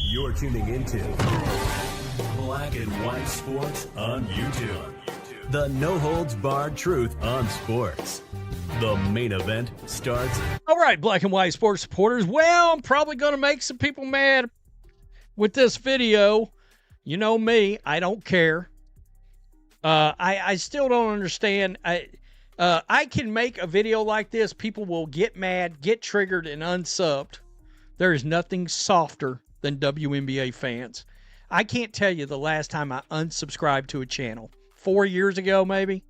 You're tuning into Black and White Sports on YouTube. The no-holds-barred truth on sports. The main event starts. All right, Black and White Sports supporters. Well, I'm probably going to make some people mad with this video. You know me, I don't care. I still don't understand. I can make a video like this. People will get mad, get triggered, and unsubbed. There is nothing softer than WNBA fans. I can't tell you the last time I unsubscribed to a channel. 4 years ago, maybe.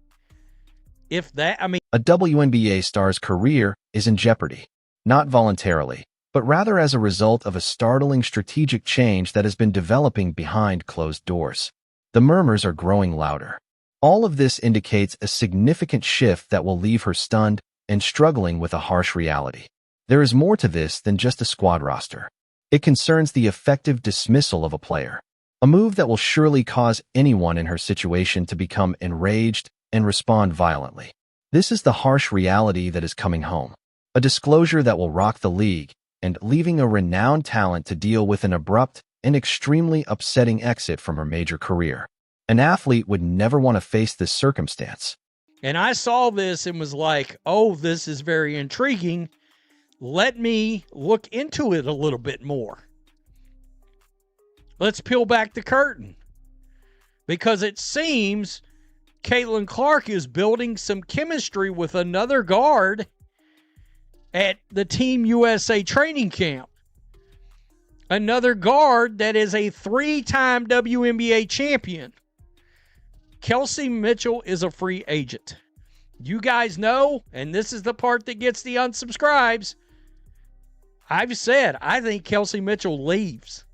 If that, I mean. A WNBA star's career is in jeopardy, not voluntarily, but rather as a result of a startling strategic change that has been developing behind closed doors. The murmurs are growing louder. All of this indicates a significant shift that will leave her stunned and struggling with a harsh reality. There is more to this than just a squad roster. It concerns the effective dismissal of a player, a move that will surely cause anyone in her situation to become enraged and respond violently. This is the harsh reality that is coming home, a disclosure that will rock the league and leaving a renowned talent to deal with an abrupt and extremely upsetting exit from her major career. An athlete would never want to face this circumstance. And I saw this and was like, oh, this is very intriguing. Let me look into it a little bit more. Let's peel back the curtain. Because it seems Caitlin Clark is building some chemistry with another guard at the Team USA training camp. Another guard that is a 3-time WNBA champion. Kelsey Mitchell is a free agent. You guys know, and this is the part that gets the unsubscribes, I've said I think Kelsey Mitchell leaves.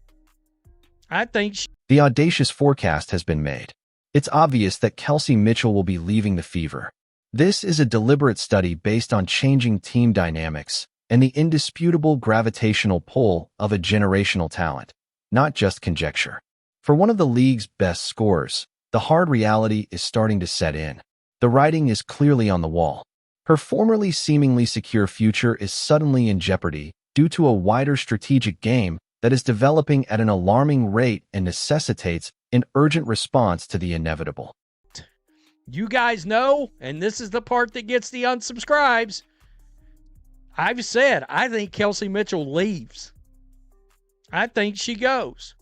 I think the audacious forecast has been made. It's obvious that Kelsey Mitchell will be leaving the Fever. This is a deliberate study based on changing team dynamics and the indisputable gravitational pull of a generational talent, not just conjecture. For one of the league's best scorers, the hard reality is starting to set in. The writing is clearly on the wall. Her formerly seemingly secure future is suddenly in jeopardy due to a wider strategic game that is developing at an alarming rate and necessitates an urgent response to the inevitable. You guys know, and this is the part that gets the unsubscribes, I've said I think Kelsey Mitchell leaves. I think she goes.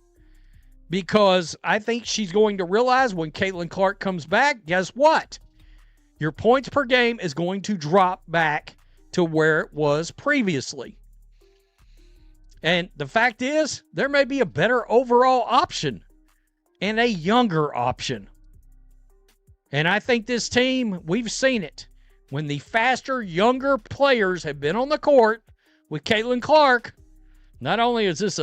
Because I think she's going to realize when Caitlin Clark comes back, guess what? Your points per game is going to drop back to where it was previously. And the fact is, there may be a better overall option and a younger option. And I think this team, we've seen it. When the faster, younger players have been on the court with Caitlin Clark, not only is this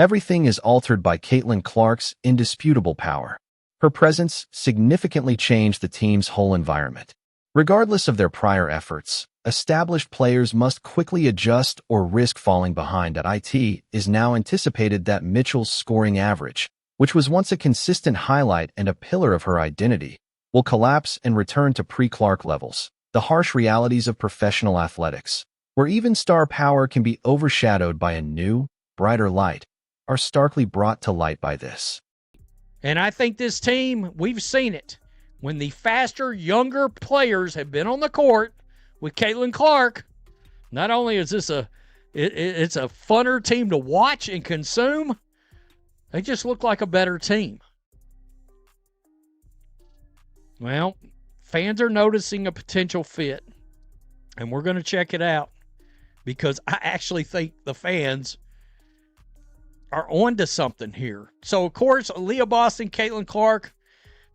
everything is altered by Caitlin Clark's indisputable power. Her presence significantly changed the team's whole environment. Regardless of their prior efforts, established players must quickly adjust or risk falling behind. It is now anticipated that Mitchell's scoring average, which was once a consistent highlight and a pillar of her identity, will collapse and return to pre-Clark levels. The harsh realities of professional athletics, where even star power can be overshadowed by a new, brighter light, are starkly brought to light by this. And I think this team, we've seen it. When the faster, younger players have been on the court with Caitlin Clark, not only is this it's a funner team to watch and consume, they just look like a better team. Well, fans are noticing a potential fit, and we're going to check it out because I actually think the fans are on to something here. So, of course, Leah Boston, Caitlin Clark,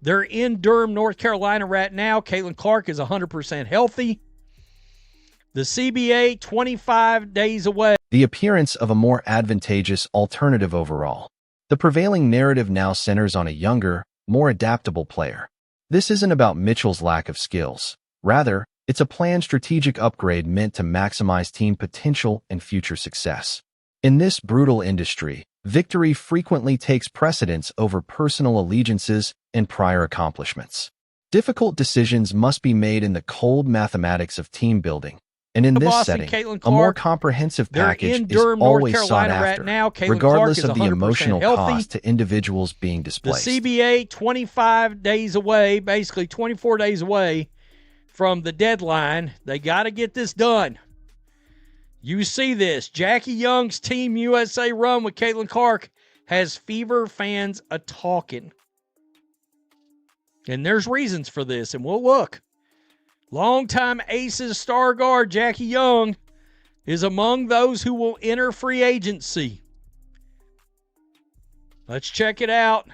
they're in Durham, North Carolina right now. Caitlin Clark is 100% healthy. The CBA, 25 days away. The appearance of a more advantageous alternative overall. The prevailing narrative now centers on a younger, more adaptable player. This isn't about Mitchell's lack of skills. Rather, it's a planned strategic upgrade meant to maximize team potential and future success. In this brutal industry, victory frequently takes precedence over personal allegiances and prior accomplishments. Difficult decisions must be made in the cold mathematics of team building, And in this Boston, setting, Caitlin a more Clark. comprehensive They're package in is Durham, North always sought Carolina after, right now. Caitlin regardless Clark of is the 100% emotional healthy. cost to individuals being displaced. The CBA, 25 days away, basically 24 days away from the deadline. They got to get this done. You see this. Jackie Young's Team USA run with Caitlin Clark has Fever fans a-talking. And there's reasons for this, and we'll look. Longtime Aces star guard Jackie Young is among those who will enter free agency. Let's check it out.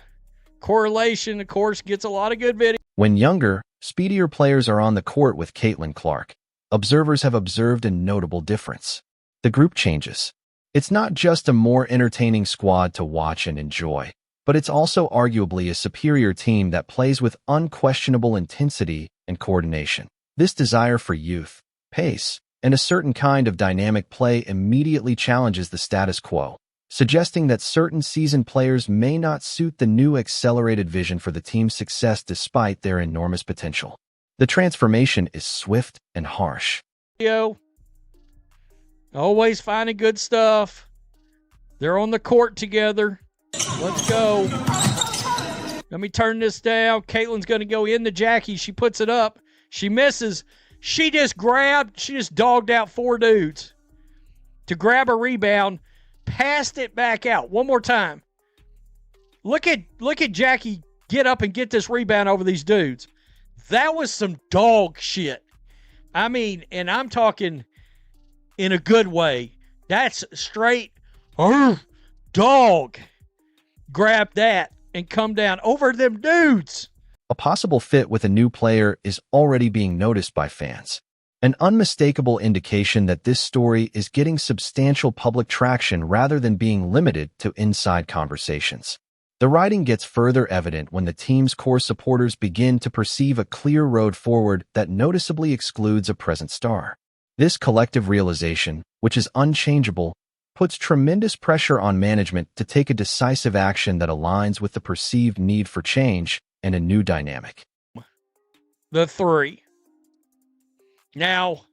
Correlation, of course, gets a lot of good video. When younger, speedier players are on the court with Caitlin Clark, observers have observed a notable difference. The group changes. It's not just a more entertaining squad to watch and enjoy, but it's also arguably a superior team that plays with unquestionable intensity and coordination. This desire for youth, pace, and a certain kind of dynamic play immediately challenges the status quo, suggesting that certain seasoned players may not suit the new accelerated vision for the team's success despite their enormous potential. The transformation is swift and harsh. Always finding good stuff. They're on the court together. Let's go. Let me turn this down. Caitlin's going to go into Jackie. She puts it up. She misses. She just dogged out 4 dudes to grab a rebound, passed it back out. One more time. Look at Jackie get up and get this rebound over these dudes. That was some dog shit. I mean, and I'm talking in a good way. That's straight dog. Grab that and come down over them dudes. A possible fit with a new player is already being noticed by fans. An unmistakable indication that this story is getting substantial public traction rather than being limited to inside conversations. The writing gets further evident when the team's core supporters begin to perceive a clear road forward that noticeably excludes a present star. This collective realization, which is unchangeable, puts tremendous pressure on management to take a decisive action that aligns with the perceived need for change and a new dynamic. The 3. Now,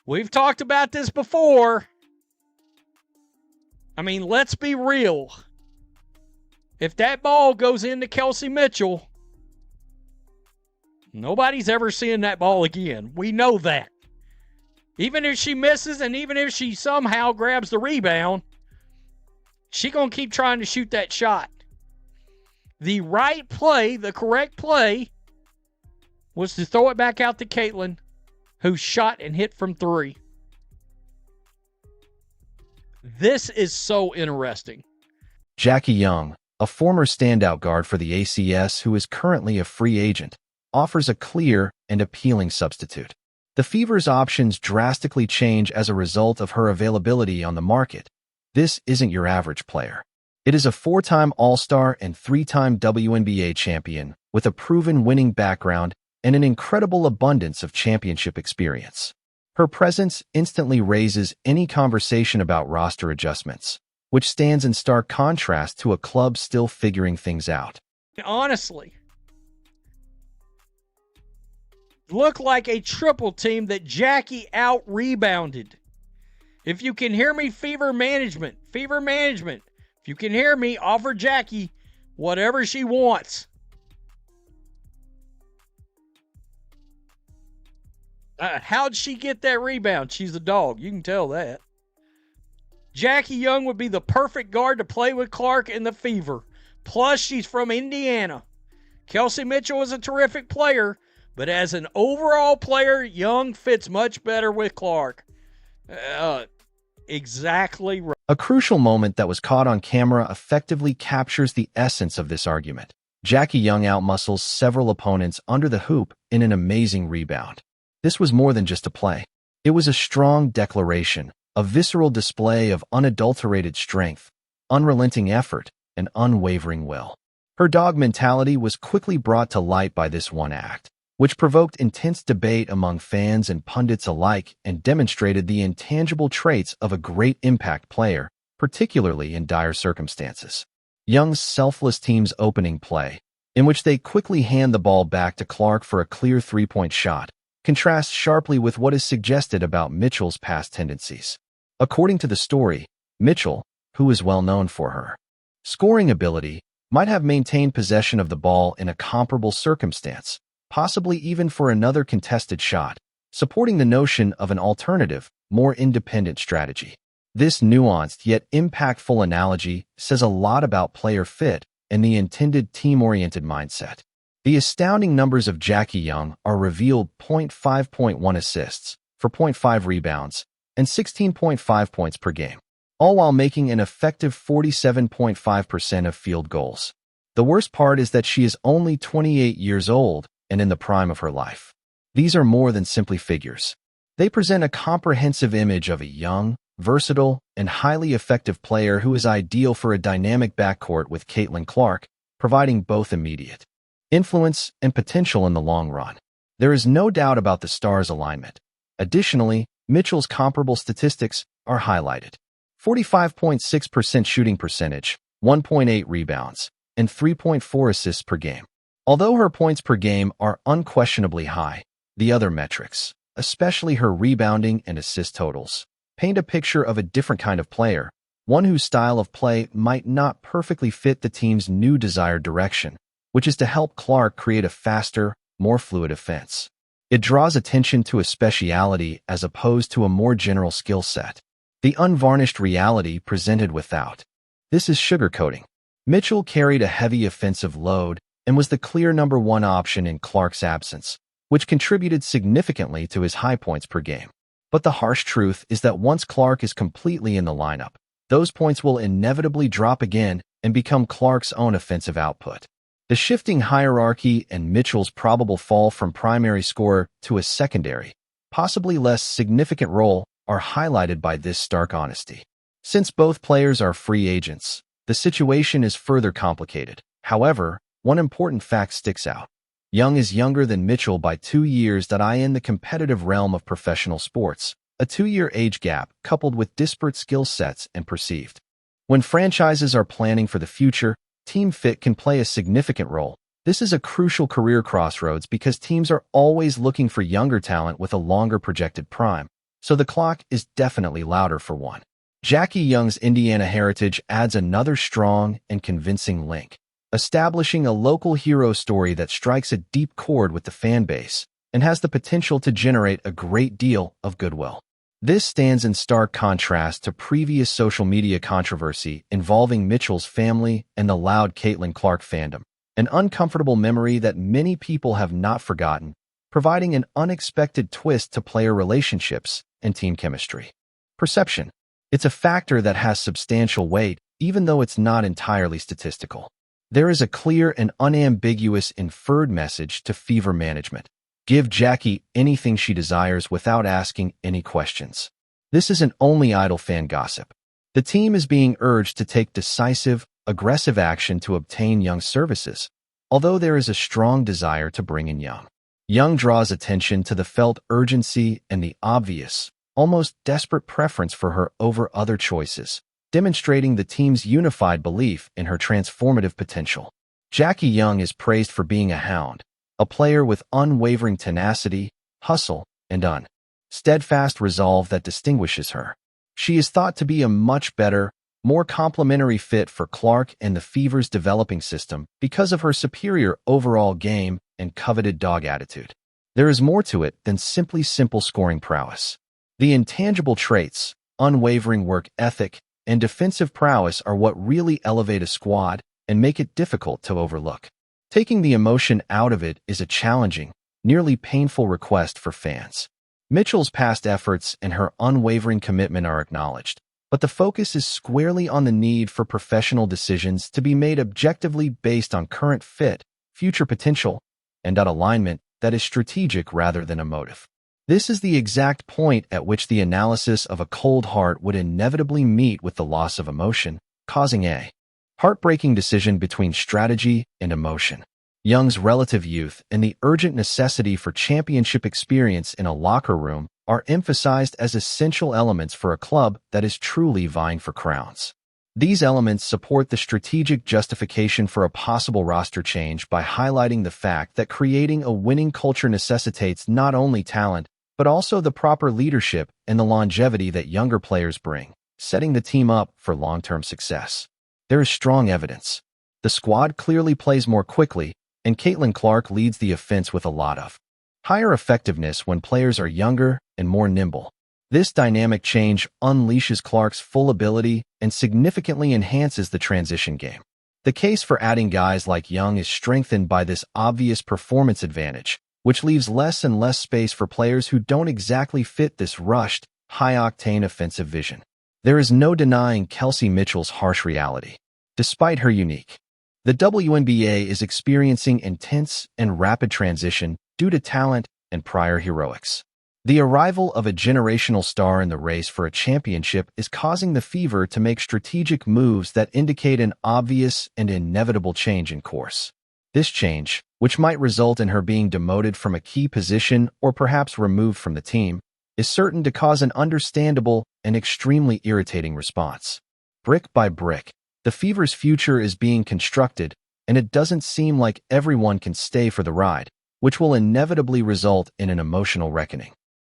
we've talked about this before. I mean, let's be real. If that ball goes into Kelsey Mitchell, nobody's ever seeing that ball again. We know that. Even if she misses and even if she somehow grabs the rebound, she's going to keep trying to shoot that shot. The right play, the correct play, was to throw it back out to Caitlin, who shot and hit from 3. This is so interesting. Jackie Young, a former standout guard for the ACS who is currently a free agent, offers a clear and appealing substitute. The Fever's options drastically change as a result of her availability on the market. This isn't your average player. It is a 4-time All-Star and 3-time Wnba champion with a proven winning background and an incredible abundance of championship experience. Her presence instantly raises any conversation about roster adjustments, which stands in stark contrast to a club still figuring things out. Honestly, looked like a triple team that Jackie out-rebounded. If you can hear me, Fever Management, if you can hear me, offer Jackie whatever she wants. How'd she get that rebound? She's a dog. You can tell that. Jackie Young would be the perfect guard to play with Clark in the Fever. Plus, she's from Indiana. Kelsey Mitchell is a terrific player, but as an overall player, Young fits much better with Clark. Exactly right. A crucial moment that was caught on camera effectively captures the essence of this argument. Jackie Young outmuscles several opponents under the hoop in an amazing rebound. This was more than just a play. It was a strong declaration, a visceral display of unadulterated strength, unrelenting effort, and unwavering will. Her dog mentality was quickly brought to light by this one act, which provoked intense debate among fans and pundits alike and demonstrated the intangible traits of a great impact player, particularly in dire circumstances. Young's selfless team's opening play, in which they quickly hand the ball back to Clark for a clear 3-point shot, contrasts sharply with what is suggested about Mitchell's past tendencies. According to the story, Mitchell, who is well known for her scoring ability, might have maintained possession of the ball in a comparable circumstance, possibly even for another contested shot, supporting the notion of an alternative, more independent strategy. This nuanced yet impactful analogy says a lot about player fit and the intended team-oriented mindset. The astounding numbers of Jackie Young are revealed: 0.5.1 assists for 0.5 rebounds and 16.5 points per game, all while making an effective 47.5% of field goals. The worst part is that she is only 28 years old and in the prime of her life. These are more than simply figures. They present a comprehensive image of a young, versatile, and highly effective player who is ideal for a dynamic backcourt with Caitlin Clark, providing both immediate influence and potential in the long run. There is no doubt about the Stars' alignment. Additionally, Mitchell's comparable statistics are highlighted: 45.6% shooting percentage, 1.8 rebounds, and 3.4 assists per game. Although her points per game are unquestionably high, the other metrics, especially her rebounding and assist totals, paint a picture of a different kind of player, one whose style of play might not perfectly fit the team's new desired direction, which is to help Clark create a faster, more fluid offense. It draws attention to a speciality as opposed to a more general skill set. The unvarnished reality presented without this is sugarcoating. Mitchell carried a heavy offensive load and was the clear number one option in Clark's absence, which contributed significantly to his high points per game. But the harsh truth is that once Clark is completely in the lineup, those points will inevitably drop again and become Clark's own offensive output. The shifting hierarchy and Mitchell's probable fall from primary scorer to a secondary, possibly less significant role are highlighted by this stark honesty. Since both players are free agents, the situation is further complicated. However, one important fact sticks out. Young is younger than Mitchell by 2 years. In the competitive realm of professional sports, a 2-year age gap coupled with disparate skill sets and perceived. When franchises are planning for the future, team fit can play a significant role. This is a crucial career crossroads because teams are always looking for younger talent with a longer projected prime, so the clock is definitely louder for one. Jackie Young's Indiana heritage adds another strong and convincing link, establishing a local hero story that strikes a deep chord with the fan base and has the potential to generate a great deal of goodwill. This stands in stark contrast to previous social media controversy involving Mitchell's family and the loud Caitlin Clark fandom, an uncomfortable memory that many people have not forgotten, providing an unexpected twist to player relationships and team chemistry. Perception. It's a factor that has substantial weight, even though it's not entirely statistical. There is a clear and unambiguous inferred message to Fever management. Give Jackie anything she desires without asking any questions. This isn't only idle fan gossip. The team is being urged to take decisive, aggressive action to obtain Young's services, although there is a strong desire to bring in Young. Young draws attention to the felt urgency and the obvious, almost desperate preference for her over other choices, demonstrating the team's unified belief in her transformative potential. Jackie Young is praised for being a hound, a player with unwavering tenacity, hustle, and steadfast resolve that distinguishes her. She is thought to be a much better, more complementary fit for Clark and the Fever's developing system because of her superior overall game and coveted dog attitude. There is more to it than simply simple scoring prowess. The intangible traits, unwavering work ethic, and defensive prowess are what really elevate a squad and make it difficult to overlook. Taking the emotion out of it is a challenging, nearly painful request for fans. Mitchell's past efforts and her unwavering commitment are acknowledged, but the focus is squarely on the need for professional decisions to be made objectively based on current fit, future potential, and alignment that is strategic rather than emotive. This is the exact point at which the analysis of a cold heart would inevitably meet with the loss of emotion, causing a heartbreaking decision between strategy and emotion. Young's relative youth and the urgent necessity for championship experience in a locker room are emphasized as essential elements for a club that is truly vying for crowns. These elements support the strategic justification for a possible roster change by highlighting the fact that creating a winning culture necessitates not only talent, but also the proper leadership and the longevity that younger players bring, setting the team up for long-term success. There is strong evidence. The squad clearly plays more quickly, and Caitlin Clark leads the offense with a lot of higher effectiveness when players are younger and more nimble. This dynamic change unleashes Clark's full ability and significantly enhances the transition game. The case for adding guys like Young is strengthened by this obvious performance advantage, which leaves less and less space for players who don't exactly fit this rushed, high-octane offensive vision. There is no denying Kelsey Mitchell's harsh reality. Despite her unique, the WNBA is experiencing intense and rapid transition due to talent and prior heroics. The arrival of a generational star in the race for a championship is causing the Fever to make strategic moves that indicate an obvious and inevitable change in course. This change, which might result in her being demoted from a key position or perhaps removed from the team, is certain to cause an understandable and extremely irritating response. Brick by brick, the Fever's future is being constructed, and it doesn't seem like everyone can stay for the ride, which will inevitably result in an emotional reckoning.